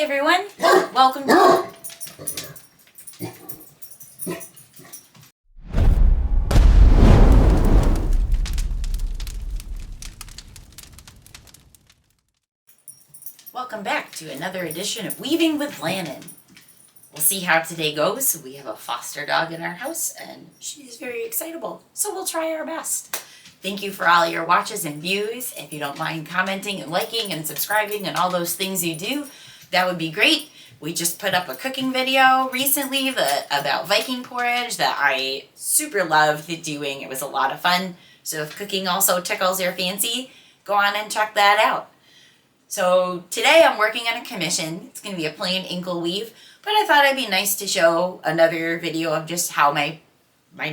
everyone, welcome to... Welcome back to another edition of Weaving with Lanen. We'll see how today goes. We have a foster dog in our house and she's very excitable, so we'll try our best. Thank you for all your watches and views. If you don't mind commenting and liking and subscribing and all those things you do, that would be great. We just put up a cooking video recently about Viking porridge that I super loved doing. It was a lot of fun. So if cooking also tickles your fancy, go on and check that out. So today I'm working on a commission. It's going to be a plain Inkle weave, but I thought it'd be nice to show another video of just how my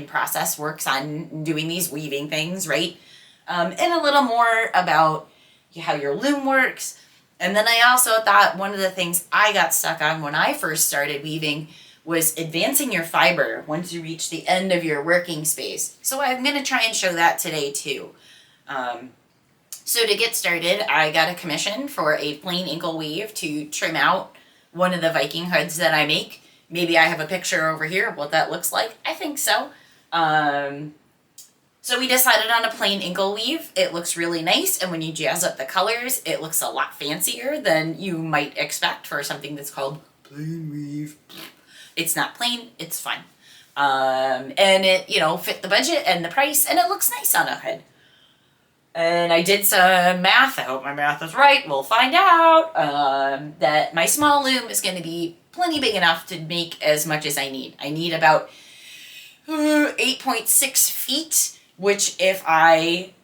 process works on doing these weaving things, right? And a little more about how your loom works. And then I also thought one of the things I got stuck on when I first started weaving was advancing your fiber once you reach the end of your working space. So I'm going to try and show that today too. So to get started, I got a commission for a plain Inkle weave to trim out one of the Viking hoods that I make. Maybe I have a picture over here of what that looks like. I think so. So we decided on a plain Inkle weave. It looks really nice, and when you jazz up the colors, it looks a lot fancier than you might expect for something that's called plain weave. It's not plain, it's fun. And it, fit the budget and the price, and it looks nice on a hood. And I did some math. I hope my math is right. We'll find out that my small loom is going to be plenty big enough to make as much as I need. I need about 8.6 feet, which if I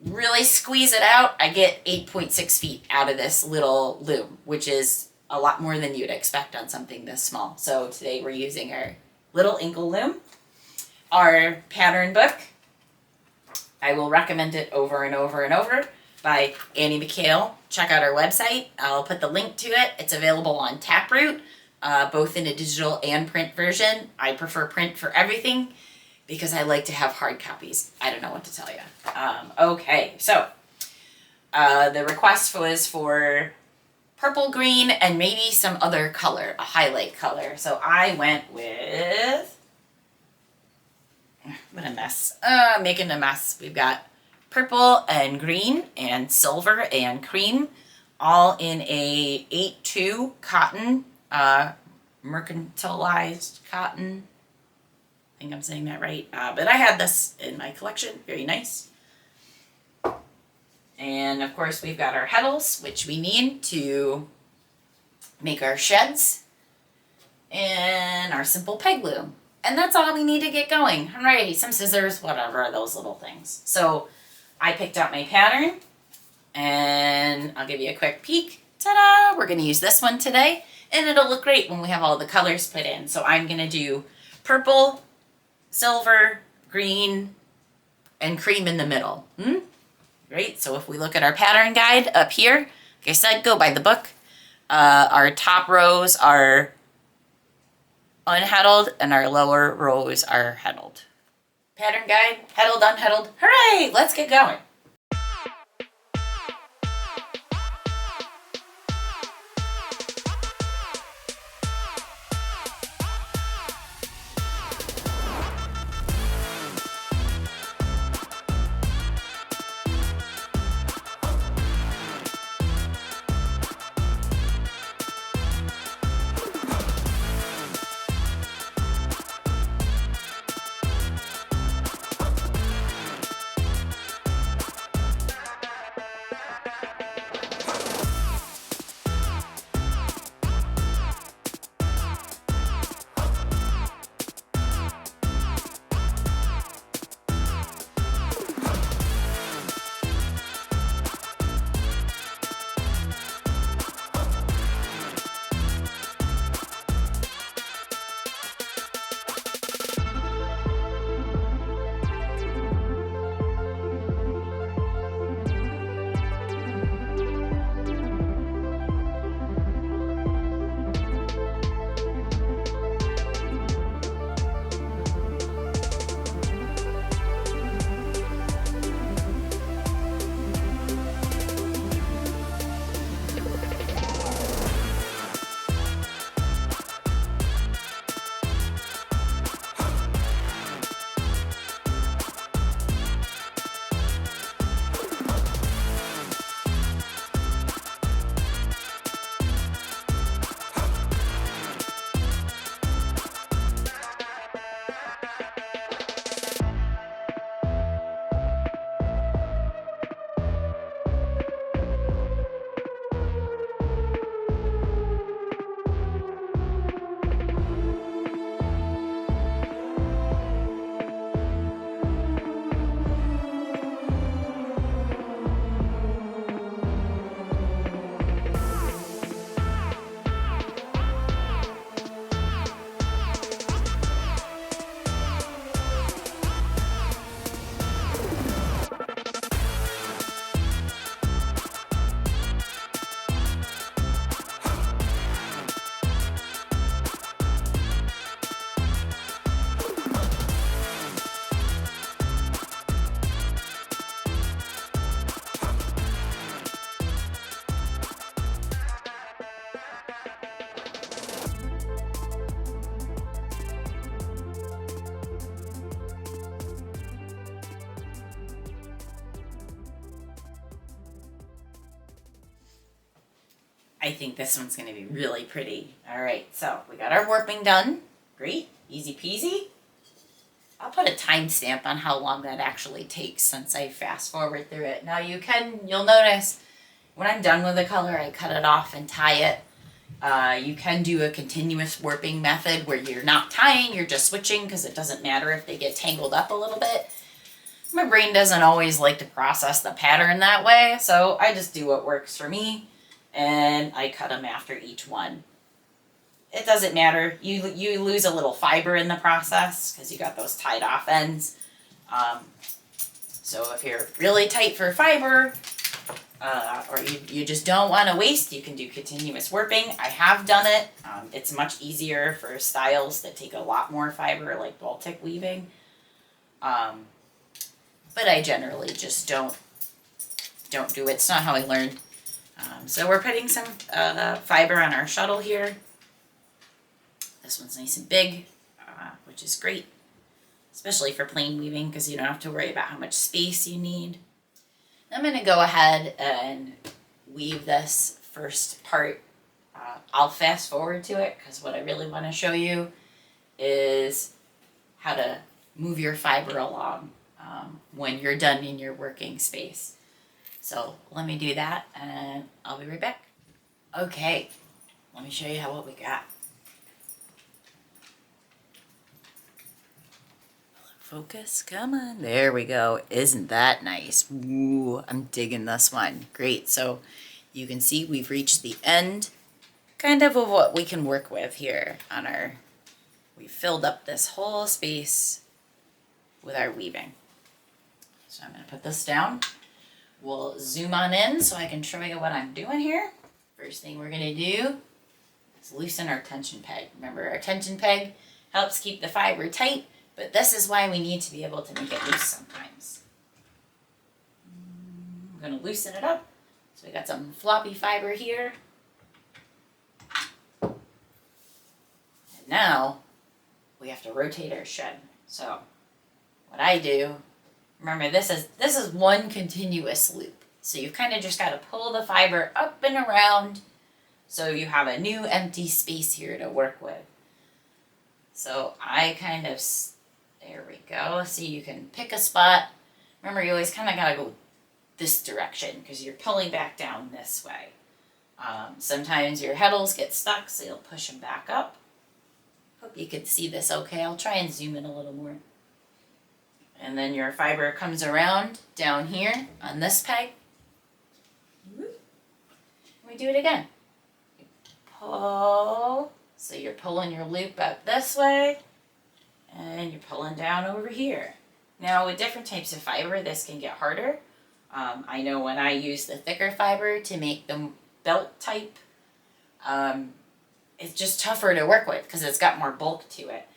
really squeeze it out, I get 8.6 feet out of this little loom, which is a lot more than you'd expect on something this small. So today we're using our little Inkle loom, our pattern book. I will recommend it over and over and over, by Annie McHale. Check out our website. I'll put the link to it. It's available on Taproot, both in a digital and print version. I prefer print for everything because I like to have hard copies. I don't know what to tell you. Okay, so the request was for purple, green, and maybe some other color, a highlight color. So I went with... What a mess. Making a mess. We've got purple and green and silver and cream, all in a 8-2 cotton, mercantilized cotton. I think I'm saying that right. But I had this in my collection. Very nice. And of course we've got our heddles, which we need to make our sheds, and our simple peg loom. And that's all we need to get going. Alrighty, some scissors, whatever, those little things. So I picked out my pattern, and I'll give you a quick peek. Ta-da! We're going to use this one today, and it'll look great when we have all the colors put in. So I'm going to do purple, silver, green, and cream in the middle. Great. So if we look at our pattern guide up here, like I said, go by the book. Our top rows are unheddled, and our lower rows are heddled. Pattern guide, heddled, unheddled. Hooray! Let's get going. I think this one's going to be really pretty. All right, so we got our warping done. Great, easy peasy. I'll put a timestamp on how long that actually takes since I fast forward through it. Now you'll notice when I'm done with the color, I cut it off and tie it. You can do a continuous warping method where you're not tying, you're just switching, because it doesn't matter if they get tangled up a little bit. My brain doesn't always like to process the pattern that way, so I just do what works for me, and I cut them after each one. It doesn't matter. You lose a little fiber in the process because you got those tied off ends. So if you're really tight for fiber, or you just don't want to waste, you can do continuous warping. I have done it. It's much easier for styles that take a lot more fiber, like Baltic weaving. But I generally just don't do it. It's not how I learned. So we're putting some fiber on our shuttle here. This one's nice and big, which is great, especially for plain weaving because you don't have to worry about how much space you need. I'm going to go ahead and weave this first part. I'll fast forward to it because what I really want to show you is how to move your fiber along when you're done in your working space. So let me do that and I'll be right back. Okay, let me show you what we got. Focus, come on. There we go. Isn't that nice? Ooh, I'm digging this one. Great. So you can see we've reached the end kind of what we can work with here on we filled up this whole space with our weaving. So I'm going to put this down. We'll zoom on in so I can show you what I'm doing here. First thing we're going to do is loosen our tension peg. Remember, our tension peg helps keep the fiber tight. But this is why we need to be able to make it loose sometimes. I'm going to loosen it up. So we got some floppy fiber here. And now we have to rotate our shed. So what I do, remember this is one continuous loop. So you've kind of just got to pull the fiber up and around so you have a new empty space here to work with. So I kind of... There we go. See, you can pick a spot. Remember, you always kind of got to go this direction because you're pulling back down this way. Sometimes your heddles get stuck, so you'll push them back up. Hope you can see this okay. I'll try and zoom in a little more. And then your fiber comes around down here on this peg. We do it again. You pull. So you're pulling your loop up this way. And you're pulling down over here. Now with different types of fiber, this can get harder. I know when I use the thicker fiber to make the belt type, it's just tougher to work with because it's got more bulk to it.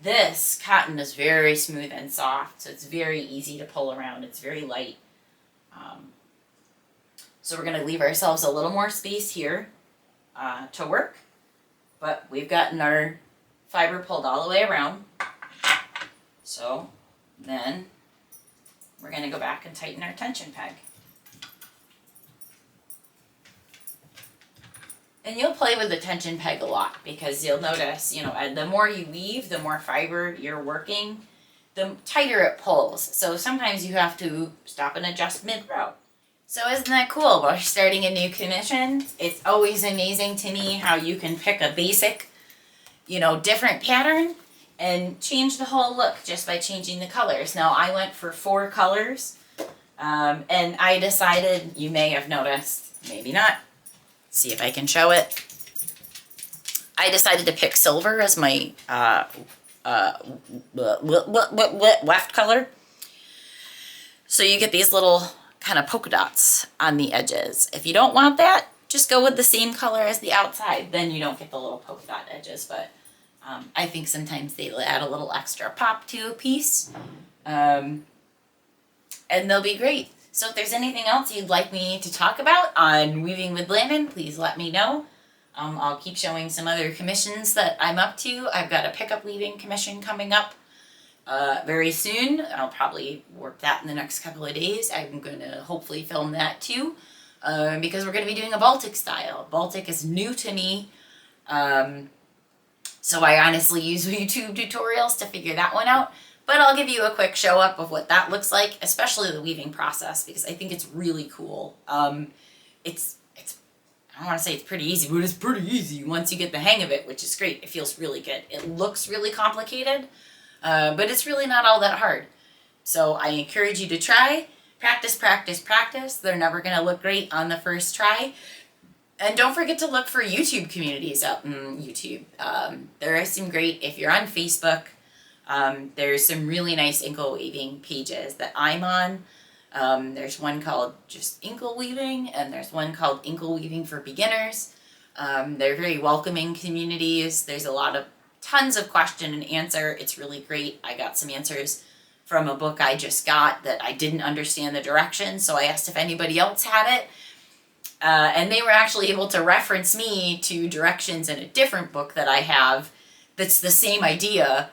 This cotton is very smooth and soft, so it's very easy to pull around. It's very light. So we're going to leave ourselves a little more space here to work, but we've gotten our fiber pulled all the way around. So then we're going to go back and tighten our tension peg. And you'll play with the tension peg a lot because you'll notice, the more you weave, the more fiber you're working, the tighter it pulls. So sometimes you have to stop and adjust mid-row. So isn't that cool? While you're starting a new commission, it's always amazing to me how you can pick a basic, different pattern and change the whole look just by changing the colors. Now, I went for 4 colors, and I decided, you may have noticed, maybe not. See if I can show it. I decided to pick silver as my weft color. So you get these little kind of polka dots on the edges. If you don't want that, just go with the same color as the outside. Then you don't get the little polka dot edges, but I think sometimes they add a little extra pop to a piece, and they'll be great. So if there's anything else you'd like me to talk about on Weaving with Lanen, please let me know. I'll keep showing some other commissions that I'm up to. I've got a pickup weaving commission coming up very soon. I'll probably work that in the next couple of days. I'm going to hopefully film that too. because we're going to be doing a Baltic style. Baltic is new to me, so I honestly use YouTube tutorials to figure that one out. But I'll give you a quick show up of what that looks like, especially the weaving process, because I think it's really cool. It's I don't want to say it's pretty easy, but it's pretty easy once you get the hang of it, which is great. It feels really good. It looks really complicated, but it's really not all that hard. So I encourage you to try. Practice, practice, practice. They're never going to look great on the first try. And don't forget to look for YouTube communities out in YouTube. There are some great, if you're on Facebook, there's some really nice Inkle weaving pages that I'm on. There's one called just Inkle Weaving, and there's one called Inkle Weaving for Beginners. They're very welcoming communities. There's tons of question and answer. It's really great. I got some answers from a book I just got that I didn't understand the directions, so I asked if anybody else had it. And they were actually able to reference me to directions in a different book that I have that's the same idea,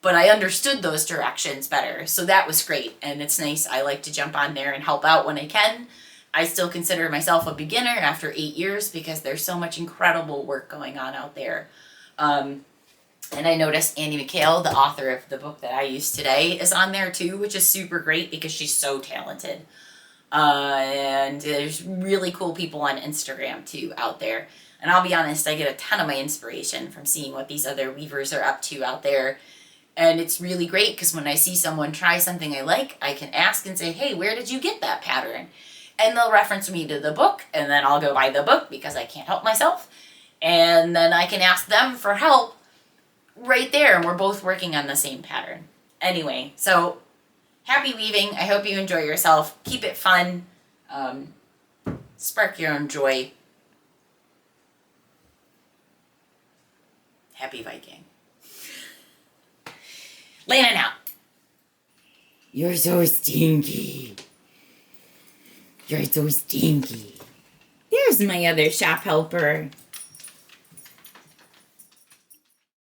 but I understood those directions better. So that was great, and it's nice. I like to jump on there and help out when I can. I still consider myself a beginner after 8 years because there's so much incredible work going on out there. And I noticed Andy McHale, the author of the book that I used today, is on there too, which is super great because she's so talented. And there's really cool people on Instagram too out there. And I'll be honest, I get a ton of my inspiration from seeing what these other weavers are up to out there. And it's really great because when I see someone try something I like, I can ask and say, hey, where did you get that pattern? And they'll reference me to the book, and then I'll go buy the book because I can't help myself. And then I can ask them for help right there, and we're both working on the same pattern. Anyway, so happy weaving. I hope you enjoy yourself. Keep it fun. Spark your own joy. Happy Viking. Lanen out. You're so stinky. You're so stinky. There's my other shop helper.